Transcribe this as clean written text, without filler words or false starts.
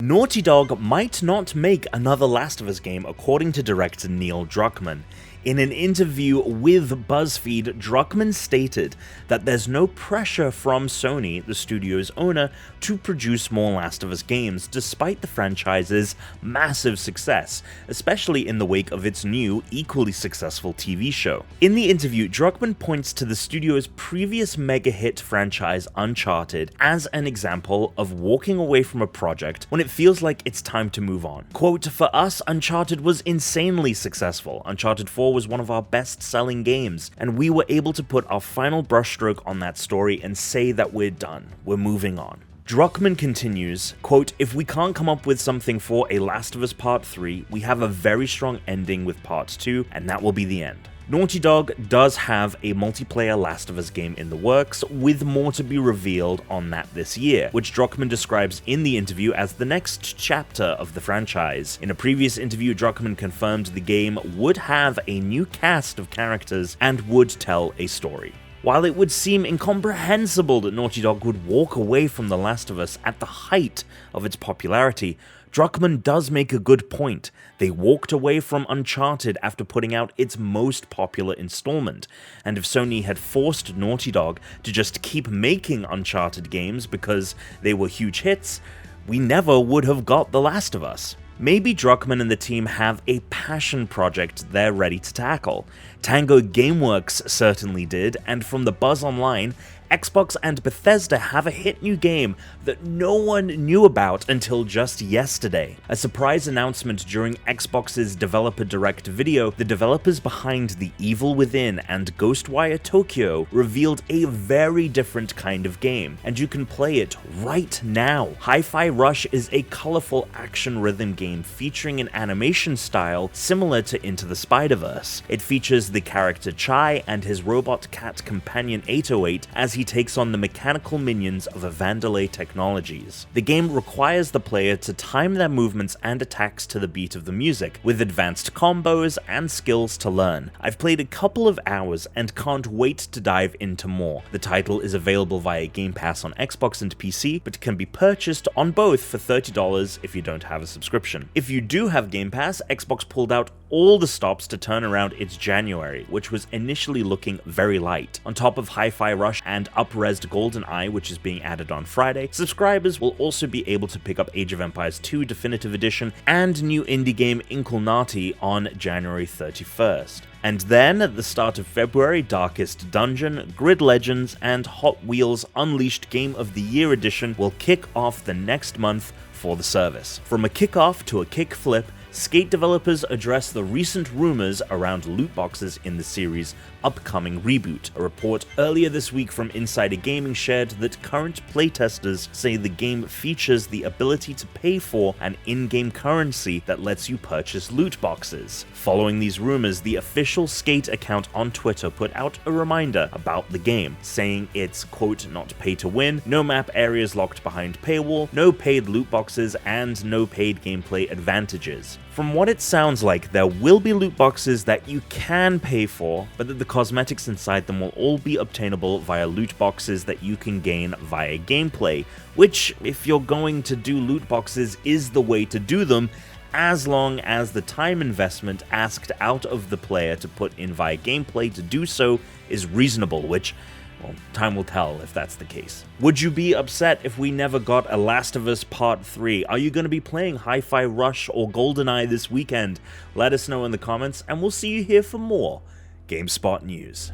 Naughty Dog might not make another Last of Us game, according to director Neil Druckmann. In an interview with BuzzFeed, Druckmann stated that there's no pressure from Sony, the studio's owner, to produce more Last of Us games, despite the franchise's massive success, especially in the wake of its new, equally successful TV show. In the interview, Druckmann points to the studio's previous mega-hit franchise Uncharted as an example of walking away from a project when it feels like it's time to move on. Quote, "For us, Uncharted was insanely successful. Uncharted 4 was one of our best-selling games, and we were able to put our final brushstroke on that story and say that we're done, we're moving on." Druckmann continues, quote, "If we can't come up with something for a Last of Us Part 3, we have a very strong ending with Part 2, and that will be the end." Naughty Dog does have a multiplayer Last of Us game in the works, with more to be revealed on that this year, which Druckmann describes in the interview as the next chapter of the franchise. In a previous interview, Druckmann confirmed the game would have a new cast of characters and would tell a story. While it would seem incomprehensible that Naughty Dog would walk away from The Last of Us at the height of its popularity, Druckmann does make a good point. They walked away from Uncharted after putting out its most popular installment, and if Sony had forced Naughty Dog to just keep making Uncharted games because they were huge hits, we never would have got The Last of Us. Maybe Druckmann and the team have a passion project they're ready to tackle. Tango Gameworks certainly did, and from the buzz online, Xbox and Bethesda have a hit new game that no one knew about until just yesterday. A surprise announcement during Xbox's Developer Direct video, the developers behind The Evil Within and Ghostwire Tokyo revealed a very different kind of game, and you can play it right now. Hi-Fi Rush is a colorful action rhythm game featuring an animation style similar to Into the Spider-Verse. It features the character Chai and his robot cat companion 808 as he takes on the mechanical minions of Vandalay Technologies. The game requires the player to time their movements and attacks to the beat of the music, with advanced combos and skills to learn. I've played a couple of hours and can't wait to dive into more. The title is available via Game Pass on Xbox and PC, but can be purchased on both for $30 if you don't have a subscription. If you do have Game Pass, Xbox pulled out all the stops to turn around its January, which was initially looking very light. On top of Hi-Fi Rush and up-resed GoldenEye, which is being added on Friday, subscribers will also be able to pick up Age of Empires 2 Definitive Edition and new indie game Inkulnati on January 31st. And then, at the start of February, Darkest Dungeon, Grid Legends, and Hot Wheels Unleashed Game of the Year Edition will kick off the next month for the service. From a kickoff to a kickflip, Skate developers address the recent rumors around loot boxes in the series' upcoming reboot. A report earlier this week from Insider Gaming shared that current playtesters say the game features the ability to pay for an in-game currency that lets you purchase loot boxes. Following these rumors, the official Skate account on Twitter put out a reminder about the game, saying it's, quote, "not pay to win, no map areas locked behind paywall, no paid loot boxes, and no paid gameplay advantages." From what it sounds like, there will be loot boxes that you can pay for, but that the cosmetics inside them will all be obtainable via loot boxes that you can gain via gameplay, which, if you're going to do loot boxes, is the way to do them, as long as the time investment asked out of the player to put in via gameplay to do so is reasonable, which, well, time will tell if that's the case. Would you be upset if we never got a Last of Us Part 3? Are you going to be playing Hi-Fi Rush or GoldenEye this weekend? Let us know in the comments, and we'll see you here for more GameSpot news.